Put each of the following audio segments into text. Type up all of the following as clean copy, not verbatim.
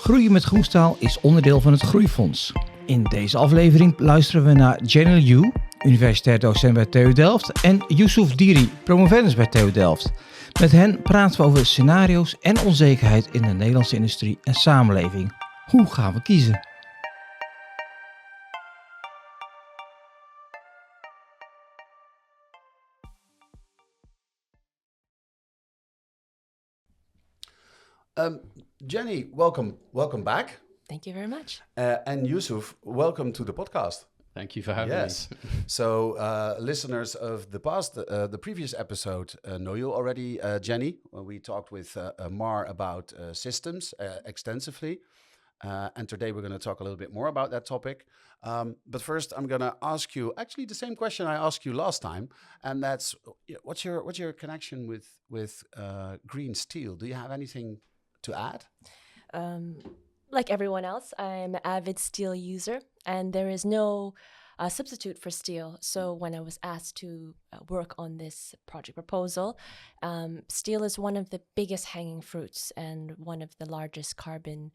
Groeien met Groen Staal is onderdeel van het Groeifonds. In deze aflevering luisteren we naar Jenny Lieu, Universitair Docent bij TU Delft, en Yusuf Dirie, Promovendus bij TU Delft. Met hen praten we over scenario's en onzekerheid in de Nederlandse industrie en samenleving. Hoe gaan we kiezen? Jenny, welcome back. Thank you very much. And Yusuf, welcome to the podcast. Thank you for having me. So listeners of the previous episode know you already, Jenny. We talked with Mar about systems extensively. And today we're going to talk a little bit more about that topic. But first, I'm going to ask you actually the same question I asked you last time, and that's what's your connection with Groen Staal? Do you have anything to add? Like everyone else, I'm an avid steel user, and there is no substitute for steel. So when I was asked to work on this project proposal, steel is one of the biggest hanging fruits and one of the largest carbon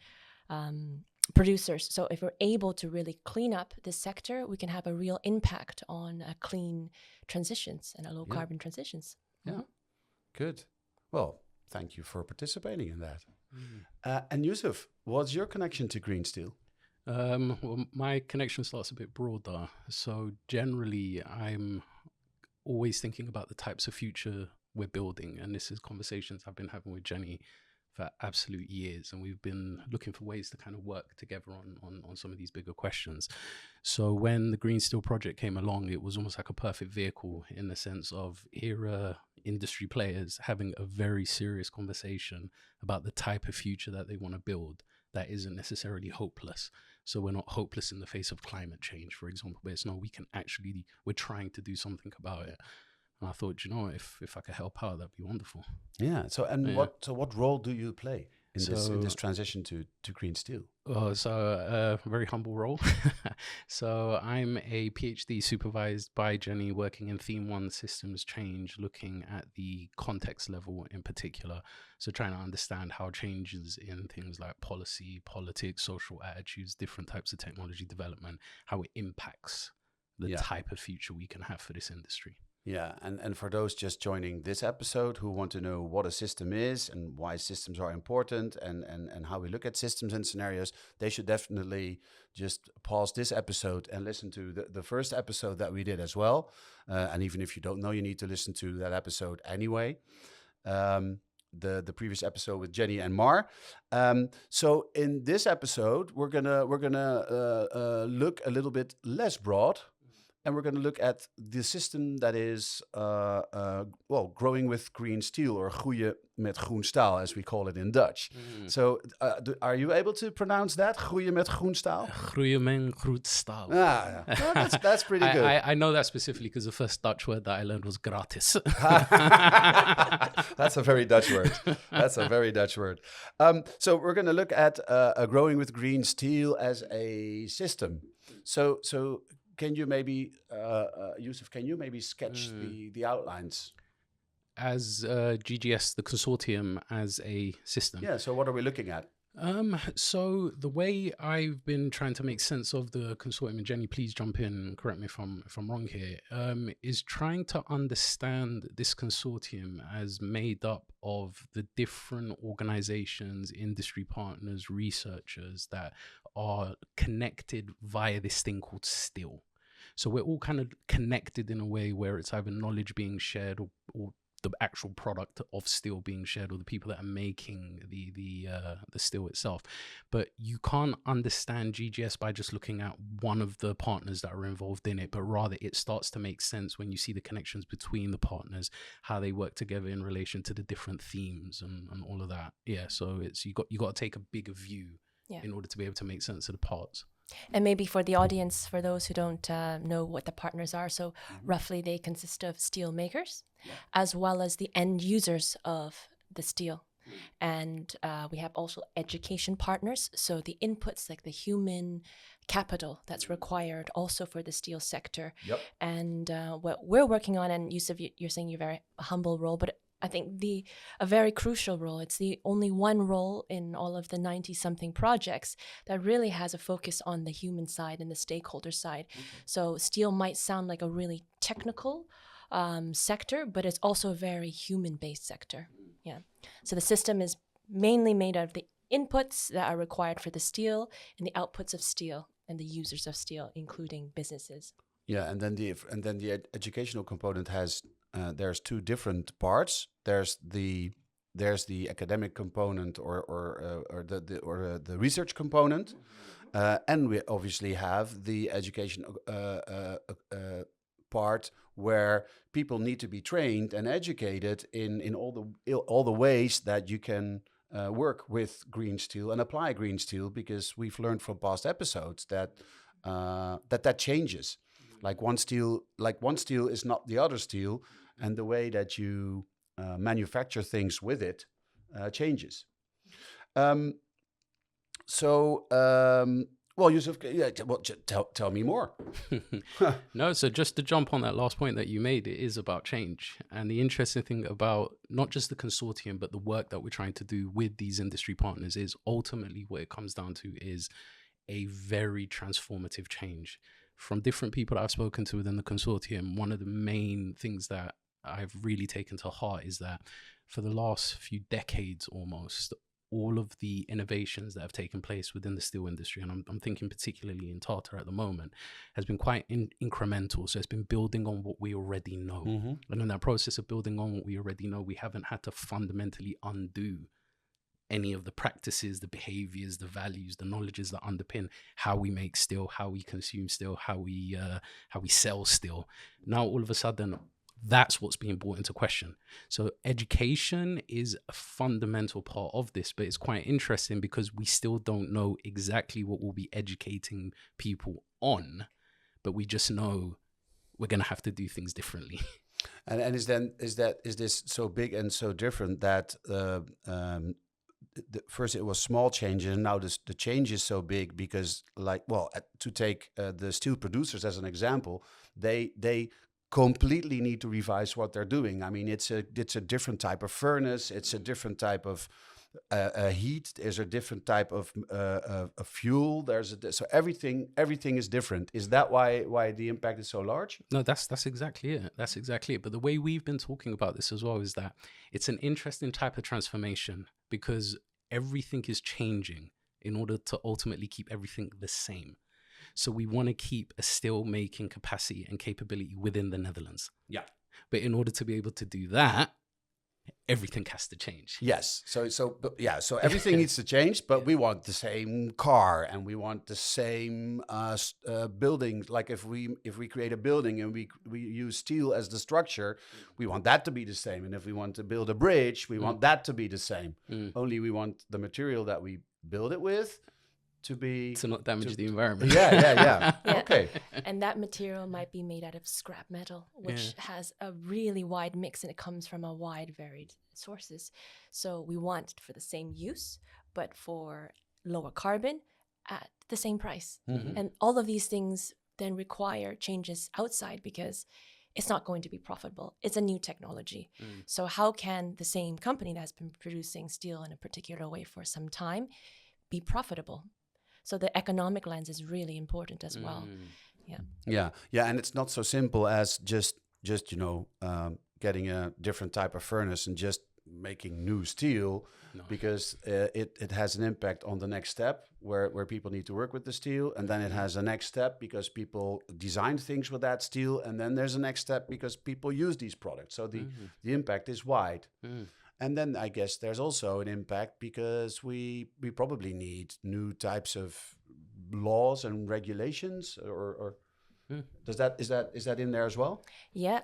producers. So if we're able to really clean up this sector, we can have a real impact on clean transitions and low carbon transitions. Yeah, good. Well, thank you for participating in that. And Yusuf, what's your connection to Groen Staal? Well, my connection starts a bit broader. So generally, I'm always thinking about the types of future we're building. And this is conversations I've been having with Jenny for absolute years. And we've been looking for ways to kind of work together on some of these bigger questions. So when the Groen Staal project came along, it was almost like a perfect vehicle in the sense of industry players having a very serious conversation about the type of future that they want to build that isn't necessarily hopeless. So we're not hopeless in the face of climate change, for example, but it's no, we're trying to do something about it. And I thought, if I could help out, that'd be wonderful. Yeah. What role do you play in this transition to Groen Staal? So a very humble role. So I'm a PhD supervised by Jenny, working in Theme 1 systems change, looking at the context level in particular. So trying to understand how changes in things like policy, politics, social attitudes, different types of technology development, how it impacts the type of future we can have for this industry. Yeah, and for those just joining this episode who want to know what a system is and why systems are important and how we look at systems and scenarios, they should definitely just pause this episode and listen to the first episode that we did as well. And even if you don't know, you need to listen to that episode anyway. The previous episode with Jenny and Mar. So in this episode, we're gonna look a little bit less broad. And we're going to look at the system that is, growing with Groen Staal, or groeien met Groen Staal, as we call it in Dutch. So are you able to pronounce that? Groeien met Groen Staal? Groeien met Groen Staal. Ah, yeah. Well, that's pretty good. I know that specifically because the first Dutch word that I learned was gratis. That's a very Dutch word. So we're going to look at growing with Groen Staal as a system. So can you maybe, Yusuf, sketch the outlines? As GGS, the consortium, as a system. Yeah, so what are we looking at? So the way I've been trying to make sense of the consortium, and Jenny, please jump in and correct me if I'm wrong here, is trying to understand this consortium as made up of the different organizations, industry partners, researchers that are connected via this thing called STIL. So we're all kind of connected in a way where it's either knowledge being shared or the actual product of steel being shared, or the people that are making the steel itself. But you can't understand GGS by just looking at one of the partners that are involved in it, but rather it starts to make sense when you see the connections between the partners, how they work together in relation to the different themes and all of that. Yeah, so it's you got to take a bigger view in order to be able to make sense of the parts. And maybe for the audience, for those who don't know what the partners are, so roughly they consist of steel makers, as well as the end users of the steel. And we have also education partners, so the inputs like the human capital that's required also for the steel sector. And what we're working on, and Yusuf, you're saying you're very humble role, but I think a very crucial role. It's the only one role in all of the 90-something projects that really has a focus on the human side and the stakeholder side. So steel might sound like a really technical sector, but it's also a very human-based sector. Yeah. So the system is mainly made out of the inputs that are required for the steel and the outputs of steel and the users of steel, including businesses. Yeah, and then the educational component has there's two different parts. There's the academic component or the research component, and we obviously have the education part where people need to be trained and educated in all the ways that you can work with green steel and apply green steel, because we've learned from past episodes that that changes. Like one steel is not the other steel, and the way that you manufacture things with it changes. Well, Yusuf, tell me more. No, so just to jump on that last point that you made, it is about change. And the interesting thing about not just the consortium, but the work that we're trying to do with these industry partners is ultimately what it comes down to is a very transformative change. From different people that I've spoken to within the consortium, one of the main things that I've really taken to heart is that for the last few decades almost, all of the innovations that have taken place within the steel industry, and I'm thinking particularly in Tata at the moment, has been quite incremental. So it's been building on what we already know. Mm-hmm. And in that process of building on what we already know, we haven't had to fundamentally undo any of the practices, the behaviors, the values, the knowledges that underpin how we make steel, how we consume steel, how we sell steel. Now, all of a sudden, that's what's being brought into question. So education is a fundamental part of this, but it's quite interesting because we still don't know exactly what we'll be educating people on, but we just know we're going to have to do things differently. And is this so big and so different that first it was small changes, and now the change is so big because, to take the steel producers as an example, they completely need to revise what they're doing. I mean, it's a different type of furnace, it's a different type of heat, there's a different type of fuel. So everything is different. Is that why the impact is so large? No, that's exactly it. That's exactly it. But the way we've been talking about this as well is that it's an interesting type of transformation because everything is changing in order to ultimately keep everything the same. So we want to keep a steel making capacity and capability within the Netherlands. Yeah. But in order to be able to do that, everything has to change. Yes. So everything needs to change, but we want the same car and we want the same building. Like if we create a building and we use steel as the structure, we want that to be the same. And if we want to build a bridge, we want that to be the same. Only we want the material that we build it with to not damage the environment. Yeah. Okay. And that material might be made out of scrap metal, which has a really wide mix and it comes from a wide varied sources. So we want for the same use, but for lower carbon at the same price. Mm-hmm. And all of these things then require changes outside because it's not going to be profitable. It's a new technology. So how can the same company that's been producing steel in a particular way for some time be profitable? So the economic lens is really important as well. Yeah, and it's not so simple as just getting a different type of furnace and just making new steel, because it has an impact on the next step where people need to work with the steel, and then it has a next step because people design things with that steel, and then there's a next step because people use these products. So the impact is wide. And then I guess there's also an impact because we probably need new types of laws and regulations, or is that in there as well? Yeah.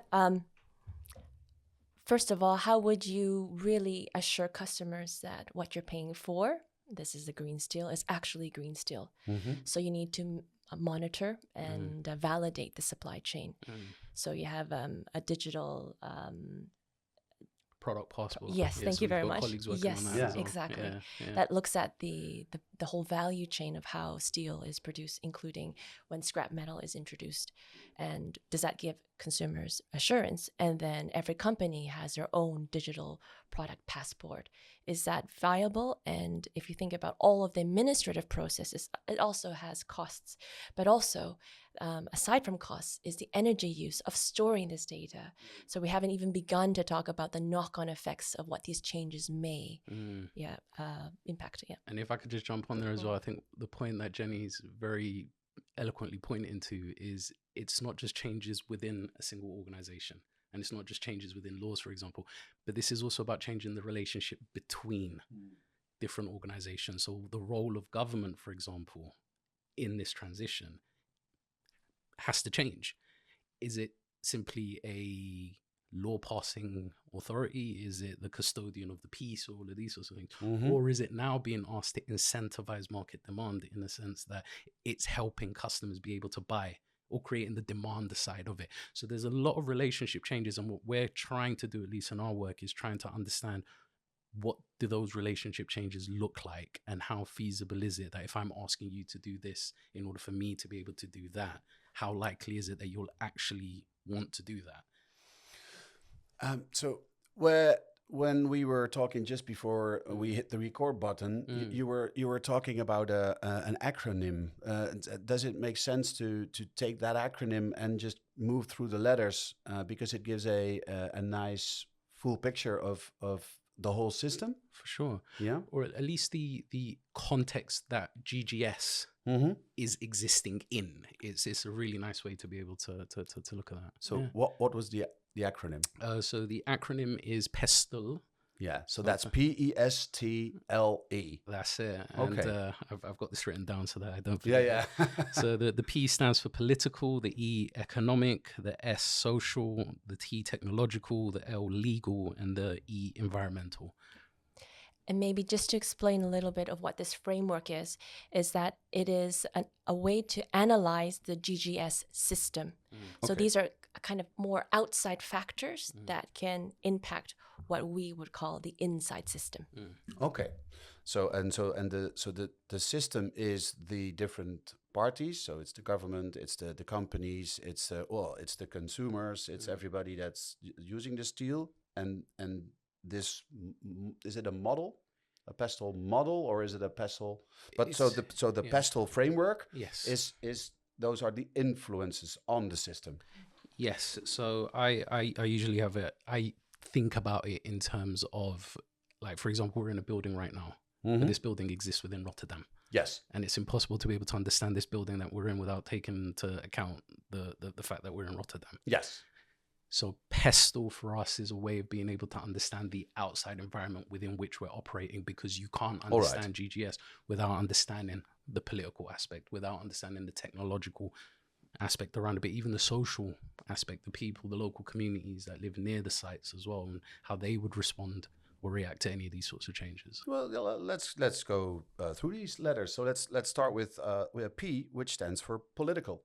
First of all, how would you really assure customers that what you're paying for, this is the green steel, is actually green steel? Mm-hmm. So you need to monitor and validate the supply chain. So you have a digital product passport. Yes, thank you very much. Yes, on that exactly. Yeah. That looks at the whole value chain of how steel is produced, including when scrap metal is introduced. And does that give consumers assurance, and then every company has their own digital product passport. Is that viable? And if you think about all of the administrative processes, it also has costs. But also, aside from costs, is the energy use of storing this data. So we haven't even begun to talk about the knock-on effects of what these changes may impact. Yeah. And if I could just jump on there as well, I think the point that Jenny's very eloquently pointing to is it's not just changes within a single organization, and it's not just changes within laws, for example, but this is also about changing the relationship between different organizations. So the role of government, for example, in this transition has to change. Is it simply a law passing authority? Is it the custodian of the peace, or all of these sorts of things? Or is it now being asked to incentivize market demand in the sense that it's helping customers be able to buy, or creating the demand side of it? So there's a lot of relationship changes, and what we're trying to do, at least in our work, is trying to understand what do those relationship changes look like, and how feasible is it that if I'm asking you to do this in order for me to be able to do that, how likely is it that you'll actually want to do that? So when we were talking just before we hit the record button, you were talking about an acronym. Does it make sense to take that acronym and just move through the letters because it gives a nice full picture of the whole system? For sure. Yeah. Or at least the context that GGS is existing in. It's a really nice way to be able to look at that. So what was the acronym? So the acronym is PESTLE. Yeah, so that's PESTLE. That's it. And Okay. I've got this written down so that I don't forget. Yeah. So the P stands for political, the E economic, the S social, the T technological, the L legal, and the E environmental. And maybe just to explain a little bit of what this framework is that it is a way to analyze the GGS system. So these are kind of more outside factors that can impact what we would call the inside system. Okay. So the system is the different parties. So it's the government, it's the companies, it's the consumers, it's everybody that's using the steel. And this, is it a model, a PESTLE model, or is it a PESTLE? But so the PESTLE framework is those are the influences on the system. Yes. So I usually have I think about it in terms of, like, for example, we're in a building right now. But this building exists within Rotterdam. Yes. And it's impossible to be able to understand this building that we're in without taking into account the fact that we're in Rotterdam. Yes. So PESTLE for us is a way of being able to understand the outside environment within which we're operating, because you can't understand GGS without understanding the political aspect, without understanding the technological aspect around it, but even the social aspect, the people, the local communities that live near the sites as well, and how they would respond or react to any of these sorts of changes. Well, let's go through these letters. So let's start with a P, which stands for political.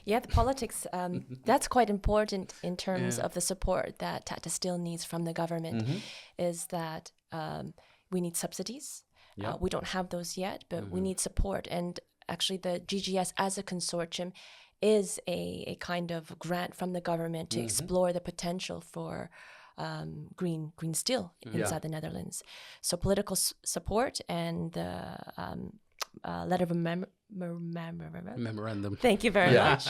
Yeah, the politics, that's quite important in terms of the support that Tata Steel needs from the government, is that we need subsidies. We don't have those yet, but we need support. And actually the GGS as a consortium is a kind of grant from the government to explore the potential for green steel inside the Netherlands. So political support and the letter of memorandum. Thank you very much.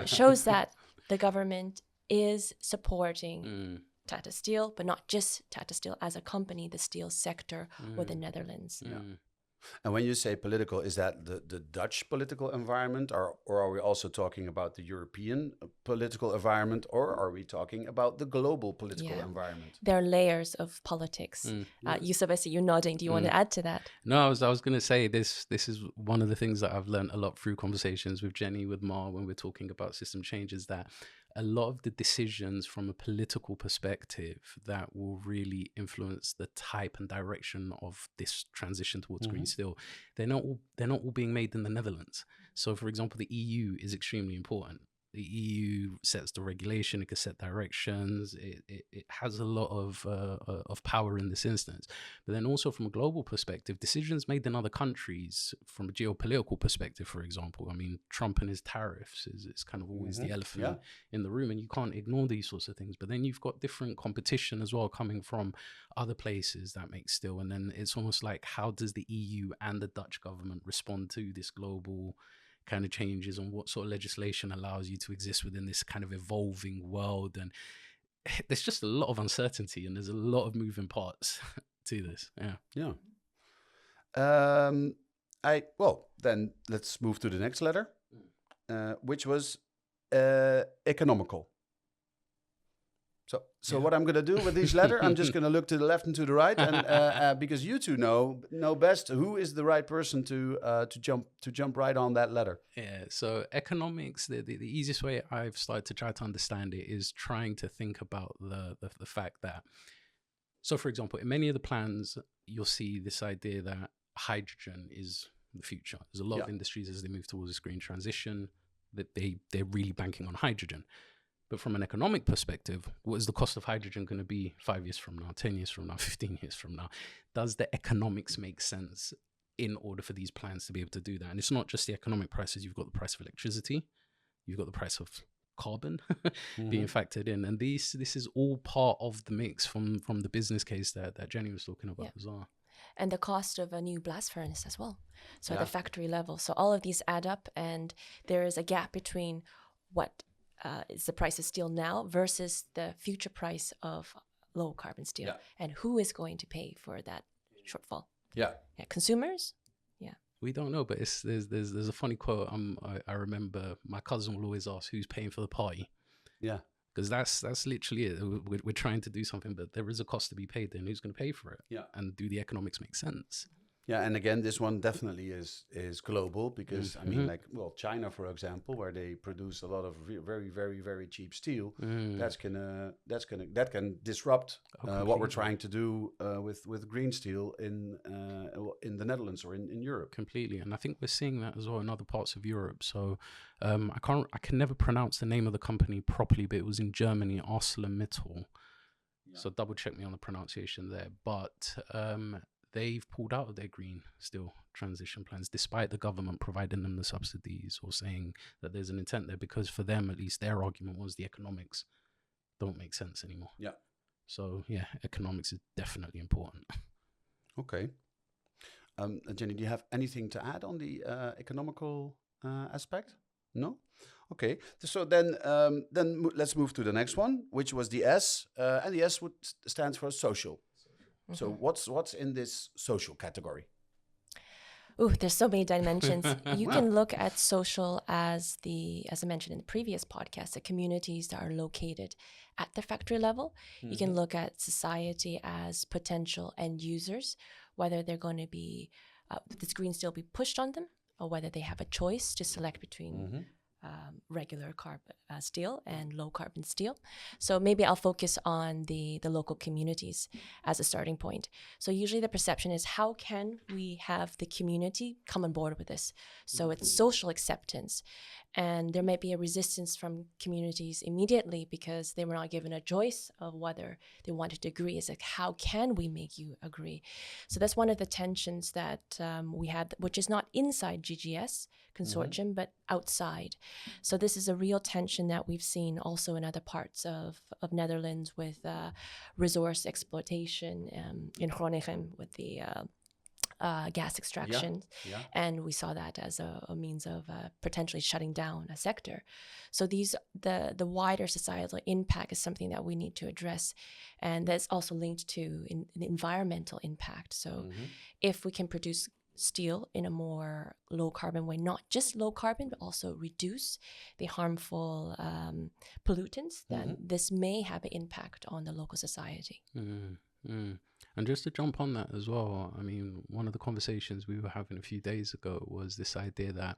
Shows that the government is supporting Tata Steel, but not just Tata Steel as a company, the steel sector or the Netherlands. And when you say political, is that the Dutch political environment, or are we also talking about the European political environment, or are we talking about the global political environment? There are layers of politics. Yusuf, I see you nodding. Do you want to add to that? No, I was going to say this is one of the things that I've learned a lot through conversations with Jenny, with Mar, when we're talking about system changes, that a lot of the decisions from a political perspective that will really influence the type and direction of this transition towards green steel, they're not all being made in the Netherlands. So, for example, the EU is extremely important. The EU sets the regulation, it can set directions, it has a lot of power in this instance. But then also from a global perspective, decisions made in other countries, from a geopolitical perspective, for example, I mean, Trump and his tariffs is kind of always the elephant in the room, and you can't ignore these sorts of things. But then you've got different competition as well coming from other places that make steel. And then it's almost like, how does the EU and the Dutch government respond to this global kind of changes, and what sort of legislation allows you to exist within this kind of evolving world? And there's just a lot of uncertainty, and there's a lot of moving parts to this. Well, then let's move to the next letter, which was economical. So what I'm going to do with this letter, I'm just going to look to the left and to the right, and because you two know best who is the right person to jump right on that letter. Yeah. So economics, the easiest way I've started to try to understand it is trying to think about the fact that, so for example, in many of the plans, you'll see this idea that hydrogen is the future. There's a lot of industries as they move towards this green transition that they're really banking on hydrogen. But from an economic perspective, what is the cost of hydrogen going to be 5 years from now, 10 years from now, 15 years from now? Does the economics make sense in order for these plans to be able to do that? And it's not just the economic prices. You've got the price of electricity. You've got the price of carbon being factored in. And this is all part of the mix from the business case that Jenny was talking about as well. And the cost of a new blast furnace as well. So at the factory level. So all of these add up, and there is a gap between what is the price of steel now versus the future price of low carbon steel, and who is going to pay for that shortfall? Consumers. We don't know, but there's a funny quote. I remember my cousin will always ask, who's paying for the party? Because that's literally it. We're trying to do something, but there is a cost to be paid. Then who's going to pay for it? And do the economics make sense? And again, this one definitely is global, because I mean, like, well, China, for example, where they produce a lot of very, very, very cheap steel, that can disrupt what we're trying to do with green steel in the Netherlands or in Europe. Completely, and I think we're seeing that as well in other parts of Europe. So I can never pronounce the name of the company properly, but it was in Germany, ArcelorMittal. So double check me on the pronunciation there, but. They've pulled out of their green steel transition plans, despite the government providing them the subsidies or saying that there's an intent there, because for them, at least, their argument was the economics don't make sense anymore. So, economics is definitely important. Okay. Jenny, do you have anything to add on the economical aspect? No? Okay. So then let's move to the next one, which was the S, and the S stands for social. So what's in this social category? There's so many dimensions. You can look at social as I mentioned in the previous podcast, the communities that are located at the factory level. You can look at society as potential end users, whether they're going to be, this green steel be pushed on them, or whether they have a choice to select between regular steel and low carbon steel. So maybe I'll focus on the local communities as a starting point. So usually the perception is, how can we have the community come on board with this? So it's social acceptance. And there may be a resistance from communities immediately because they were not given a choice of whether they wanted to agree. It's like, how can we make you agree? So that's one of the tensions that we had, which is not inside GGS consortium, but outside. So this is a real tension that we've seen also in other parts of Netherlands with resource exploitation in Groningen with the gas extraction. And we saw that as a means of potentially shutting down a sector. So the wider societal impact is something that we need to address. And that's also linked to the environmental impact. So if we can produce steel in a more low carbon way, not just low carbon, but also reduce the harmful pollutants, then this may have an impact on the local society. And just to jump on that as well, I mean, one of the conversations we were having a few days ago was this idea that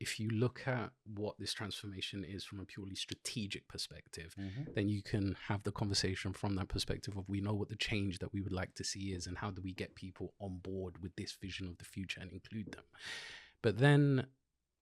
if you look at what this transformation is from a purely strategic perspective, then you can have the conversation from that perspective of, we know what the change that we would like to see is, and how do we get people on board with this vision of the future and include them. But then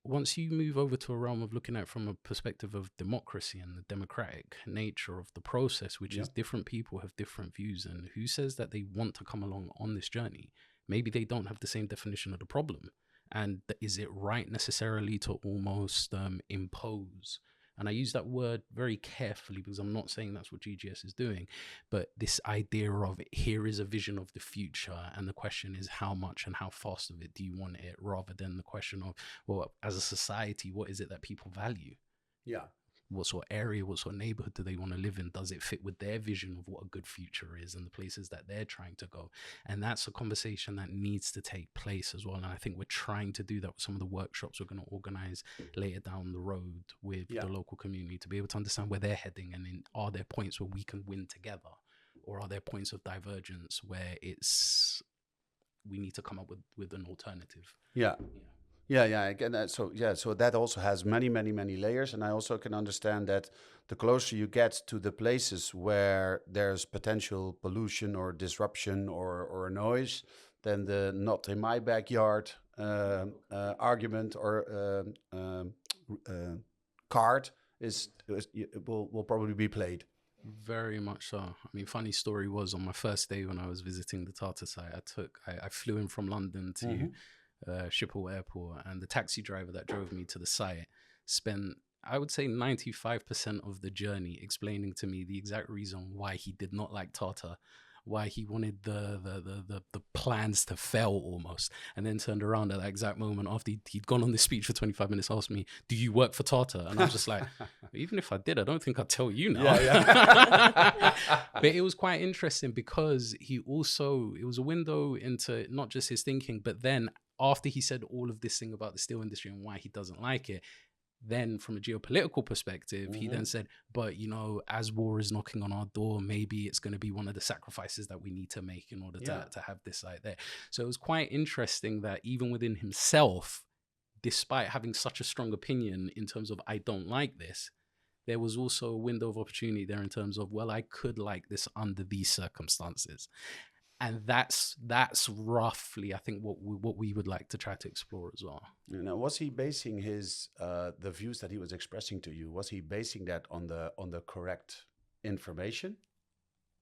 once you move over to a realm of looking at it from a perspective of democracy and the democratic nature of the process, which is different people have different views, and who says that they want to come along on this journey? Maybe they don't have the same definition of the problem. And is it right necessarily to almost impose? And I use that word very carefully because I'm not saying that's what GGS is doing, but this idea of here is a vision of the future, and the question is how much and how fast of it do you want it, rather than the question of, well, as a society, what is it that people value? Yeah. What sort of area, what sort of neighborhood do they want to live in? Does it fit with their vision of what a good future is and the places that they're trying to go? And that's a conversation that needs to take place as well. And I think we're trying to do that with some of the workshops we're going to organize later down the road with the local community, to be able to understand where they're heading, and then are there points where we can win together, or are there points of divergence where we need to come up with an alternative? Yeah. Again, so that also has many layers, and I also can understand that the closer you get to the places where there's potential pollution or disruption or noise, then the not in my backyard argument or card will probably be played. Very much so. I mean, funny story was, on my first day when I was visiting the Tata site, I flew in from London to Schiphol Airport, and the taxi driver that drove me to the site spent, I would say, 95% of the journey explaining to me the exact reason why he did not like Tata, why he wanted the plans to fail almost, and then turned around at that exact moment after he'd gone on this speech for 25 minutes, asked me, do you work for Tata? And I was just like, even if I did, I don't think I'd tell you now. But it was quite interesting because it was a window into not just his thinking, but then after he said all of this thing about the steel industry and why he doesn't like it, then from a geopolitical perspective, he then said, but, as war is knocking on our door, maybe it's going to be one of the sacrifices that we need to make in order to have this site there. So it was quite interesting that even within himself, despite having such a strong opinion in terms of, I don't like this, there was also a window of opportunity there in terms of, well, I could like this under these circumstances. And that's roughly, I think, what we would like to try to explore as well. Was he basing his the views that he was expressing to you? Was he basing that on the correct information?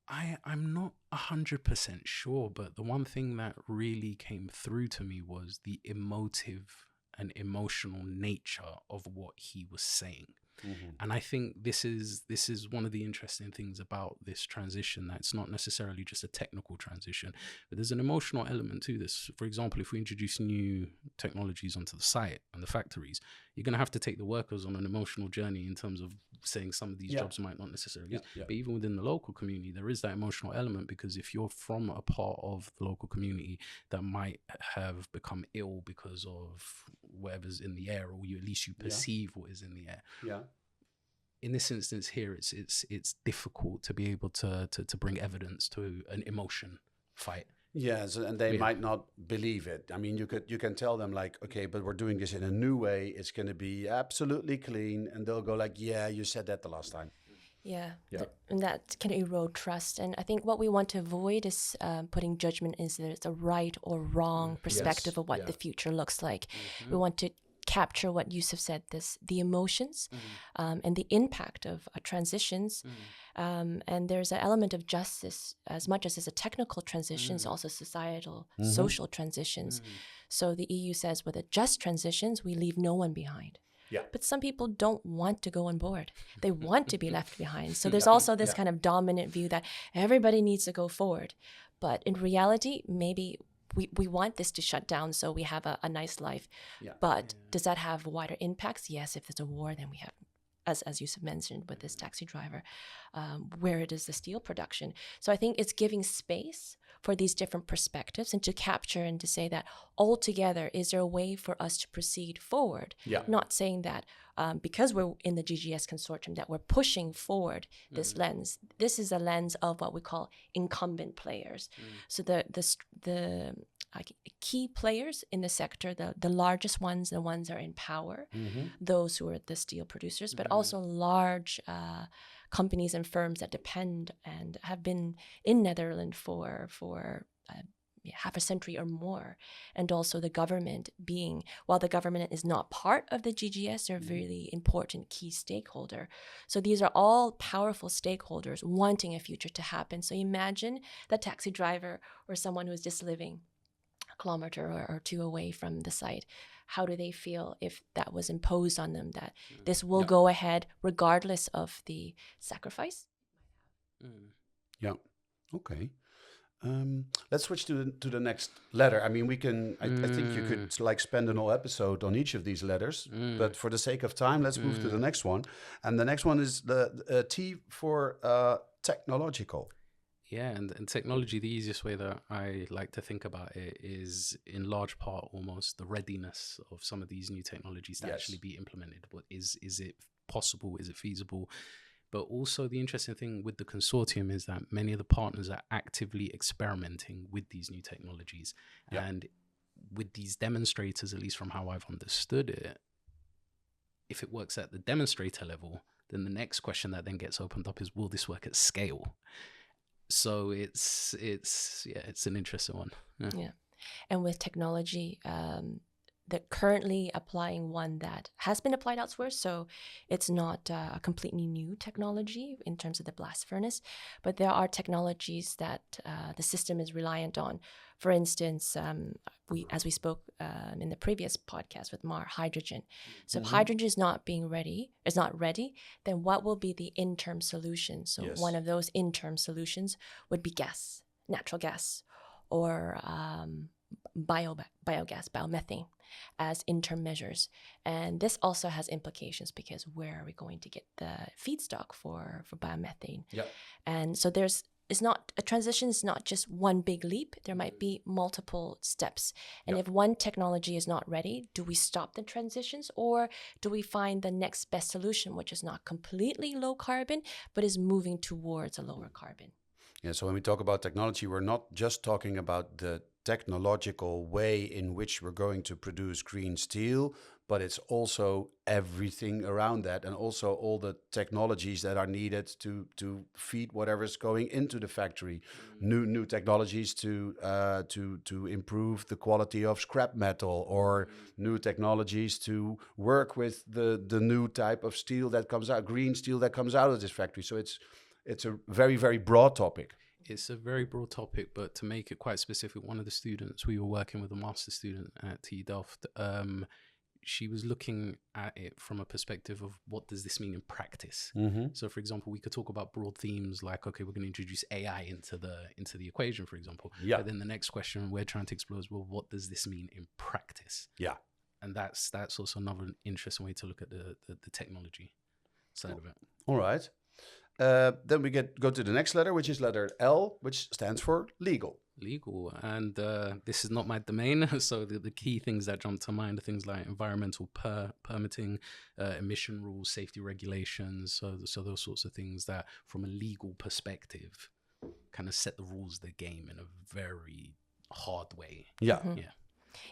I'm not 100% sure, but the one thing that really came through to me was the emotive and emotional nature of what he was saying. And I think this is one of the interesting things about this transition, that it's not necessarily just a technical transition, but there's an emotional element to this. For example, if we introduce new technologies onto the site and the factories, you're going to have to take the workers on an emotional journey in terms of saying some of these jobs might not necessarily but even within the local community, there is that emotional element, because if you're from a part of the local community that might have become ill because of whatever's in the air, or at least you perceive what is in the air. In this instance here, it's difficult to be able to bring evidence to an emotion fight. Yes, and they might not believe it. I mean, you can tell them like, okay, but we're doing this in a new way. It's going to be absolutely clean, and they'll go like, yeah, you said that the last time. And that can erode trust. And I think what we want to avoid is putting judgment as it's a right or wrong perspective of what the future looks like. We want to capture what Yusuf said, the emotions and the impact of transitions. And there's an element of justice, as much as it's a technical transitions, also societal, social transitions. So the EU says with a just transitions, we leave no one behind. But some people don't want to go on board. They want to be left behind. So there's also this kind of dominant view that everybody needs to go forward. But in reality, maybe we want this to shut down so we have a nice life. But does that have wider impacts? Yes, if there's a war, then we have, as Yusuf mentioned with this taxi driver, where it is the steel production. So I think it's giving space for these different perspectives and to capture and to say that altogether, is there a way for us to proceed forward? Not saying that because we're in the GGS consortium that we're pushing forward this lens. This is a lens of what we call incumbent players. So the key players in the sector, the largest ones, the ones that are in power, those who are the steel producers, but also large companies and firms that depend and have been in Netherlands for half a century or more. And also the government being, while the government is not part of the GGS, they're a really important key stakeholder. So these are all powerful stakeholders wanting a future to happen. So imagine the taxi driver or someone who's just living a kilometer or two away from the site. How do they feel if that was imposed on them, that this will go ahead regardless of the sacrifice? Yeah. Okay. Let's switch to the next letter. I mean, we can. I think you could like spend an whole episode on each of these letters, but for the sake of time, let's move to the next one. And the next one is the T for technological. Yeah, and technology, the easiest way that I like to think about it is in large part almost the readiness of some of these new technologies to actually be implemented. What is it possible? Is it feasible? But also the interesting thing with the consortium is that many of the partners are actively experimenting with these new technologies. And with these demonstrators, at least from how I've understood it, if it works at the demonstrator level, then the next question that then gets opened up is, will this work at scale? So it's an interesting one. Yeah. And with technology, they're currently applying one that has been applied elsewhere. So it's not a completely new technology in terms of the blast furnace, but there are technologies that the system is reliant on. For instance, as we spoke in the previous podcast with Mar, hydrogen. So if hydrogen is not ready, then what will be the interim solution? So one of those interim solutions would be gas, natural gas, or biogas, biomethane as interim measures. And this also has implications because where are we going to get the feedstock for biomethane? And so a transition is not just one big leap. There might be multiple steps. And if one technology is not ready, do we stop the transitions, or do we find the next best solution, which is not completely low carbon, but is moving towards a lower carbon? Yeah, so when we talk about technology, we're not just talking about the technological way in which we're going to produce green steel, but it's also everything around that, and also all the technologies that are needed to feed whatever's going into the factory. New technologies to improve the quality of scrap metal, or new technologies to work with the new type of steel that comes out, green steel that comes out of this factory. So it's a very, very broad topic. It's a very broad topic, but to make it quite specific, one of the students, we were working with a master's student at TU Delft, she was looking at it from a perspective of what does this mean in practice? So for example, we could talk about broad themes like, okay, we're going to introduce AI into the equation, for example. But then the next question we're trying to explore is, well, what does this mean in practice? And that's also another interesting way to look at the technology side of it. All right. Then we go to the next letter, which is letter L, which stands for legal. Legal, and this is not my domain, so the key things that jump to mind are things like environmental permitting, emission rules, safety regulations, so those sorts of things that from a legal perspective kind of set the rules of the game in a very hard way.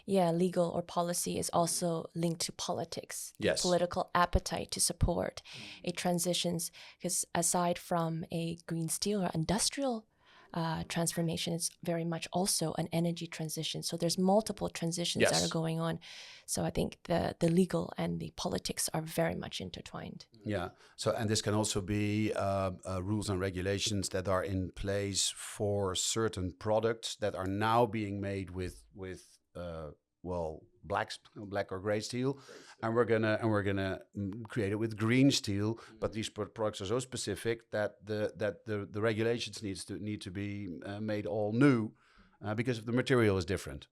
Yeah, legal or policy is also linked to politics, political appetite to support a transitions, because aside from a green steel or industrial transformation, it's very much also an energy transition. So there's multiple transitions that are going on. So I think the legal and the politics are very much intertwined. Yeah. So, and this can also be rules and regulations that are in place for certain products that are now being made with black or gray steel, and we're gonna create it with green steel. But these products are so specific that the regulations need to be made all new because the material is different.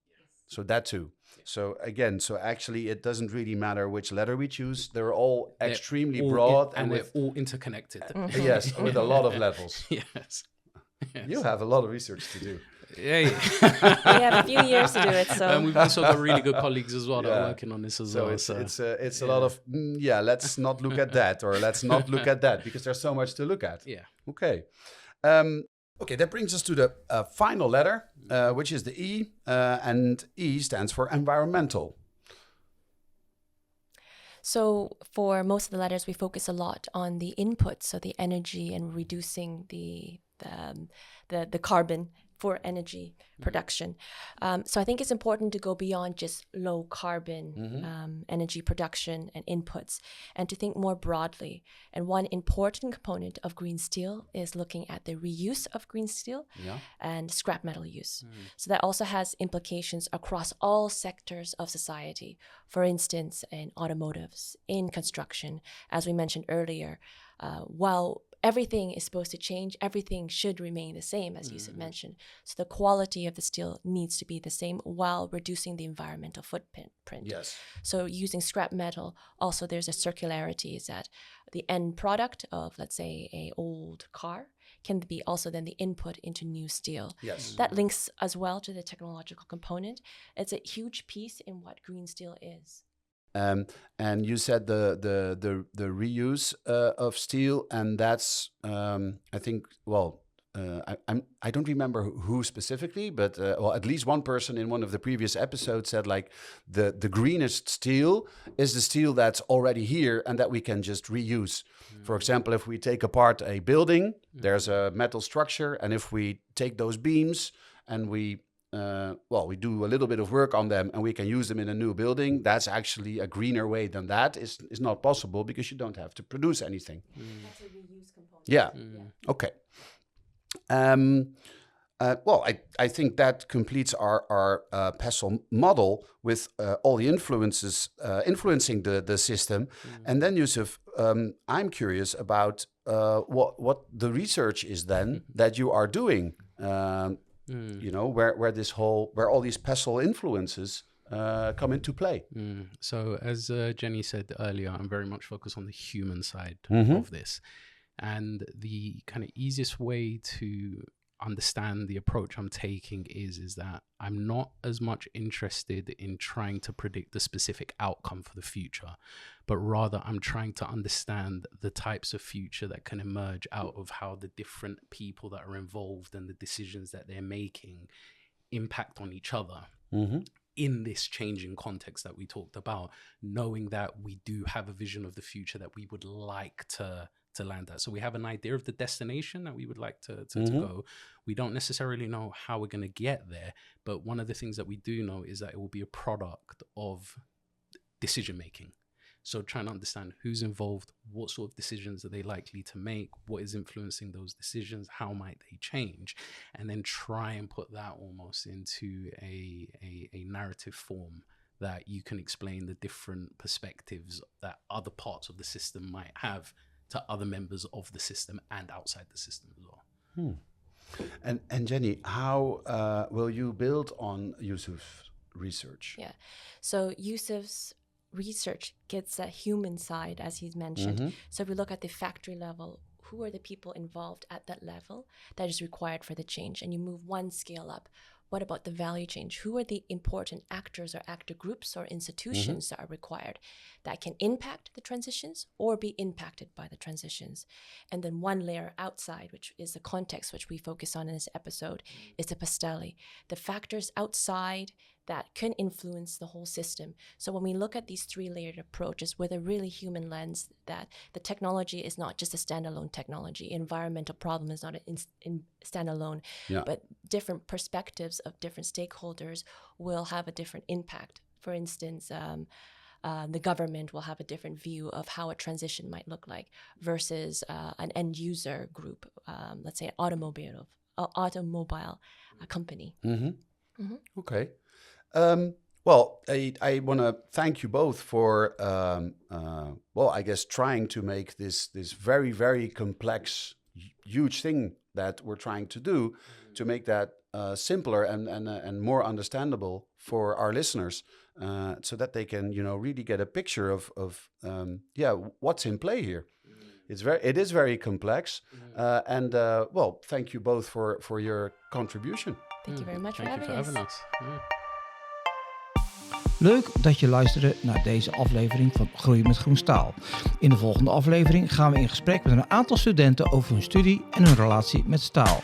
So that too. So again, actually, it doesn't really matter which letter we choose. They're all extremely broad, and they're all interconnected. Yes, with a lot of levels. Yes. You have a lot of research to do. Yeah. We have a few years to do it. So, and we've also got really good colleagues as well that are working on this as well. It's a lot of let's not look at that, or let's not look at that, because there's so much to look at. Yeah. Okay. Okay, that brings us to the final letter, which is the E, and E stands for environmental. So for most of the letters, we focus a lot on the input, so the energy and reducing the carbon for energy production. So I think it's important to go beyond just low carbon energy production and inputs, and to think more broadly. And one important component of green steel is looking at the reuse of green steel and scrap metal use. So that also has implications across all sectors of society. For instance, in automotives, in construction, as we mentioned earlier, while everything is supposed to change, everything should remain the same, as Yusuf mentioned. So the quality of the steel needs to be the same while reducing the environmental footprint. Yes. So using scrap metal, also there's a circularity, is that the end product of, let's say, a old car can be also then the input into new steel. Yes. That links as well to the technological component. It's a huge piece in what green steel is. And you said the reuse of steel, and that's I think I don't remember who specifically, but at least one person in one of the previous episodes said like the greenest steel is the steel that's already here and that we can just reuse. For example, if we take apart a building, there's a metal structure, and if we take those beams and we do a little bit of work on them and we can use them in a new building, that's actually a greener way than that. Is not possible because you don't have to produce anything. That's a reuse component. Yeah. Okay. I think that completes our PESTEL model with all the influences influencing the system. And then, Yusuf, I'm curious about what the research is then that you are doing. You know, where all these PESTEL influences come into play. So as Jenny said earlier, I'm very much focused on the human side of this. And the kind of easiest way to understand the approach I'm taking is that I'm not as much interested in trying to predict the specific outcome for the future, but rather I'm trying to understand the types of future that can emerge out of how the different people that are involved and the decisions that they're making impact on each other. In this changing context that we talked about, knowing that we do have a vision of the future that we would like to land at. So we have an idea of the destination that we would like to go. We don't necessarily know how we're going to get there, but one of the things that we do know is that it will be a product of decision making. So trying to understand who's involved, what sort of decisions are they likely to make, what is influencing those decisions, how might they change, and then try and put that almost into a narrative form that you can explain the different perspectives that other parts of the system might have to other members of the system and outside the system as well. And Jenny, how will you build on Yusuf's research? Yeah, so Yusuf's research gets that human side, as he's mentioned. So if we look at the factory level, who are the people involved at that level that is required for the change? And you move one scale up. What about the value chain? Who are the important actors or actor groups or institutions that are required that can impact the transitions or be impacted by the transitions? And then one layer outside, which is the context which we focus on in this episode, is the PESTEL, the factors outside that can influence the whole system. So when we look at these three-layered approaches with a really human lens, that the technology is not just a standalone technology, environmental problem is not in standalone, but different perspectives of different stakeholders will have a different impact. For instance, the government will have a different view of how a transition might look like versus an end user group, let's say an automobile company. Okay. I want to thank you both for, I guess, trying to make this very, very complex, huge thing that we're trying to do, to make that simpler and more understandable for our listeners, so that they can, really get a picture of what's in play here. It is very complex, and thank you both for your contribution. Thank you very much for having us. Leuk dat je luisterde naar deze aflevering van Groeien met Groen Staal. In de volgende aflevering gaan we in gesprek met een aantal studenten over hun studie en hun relatie met staal.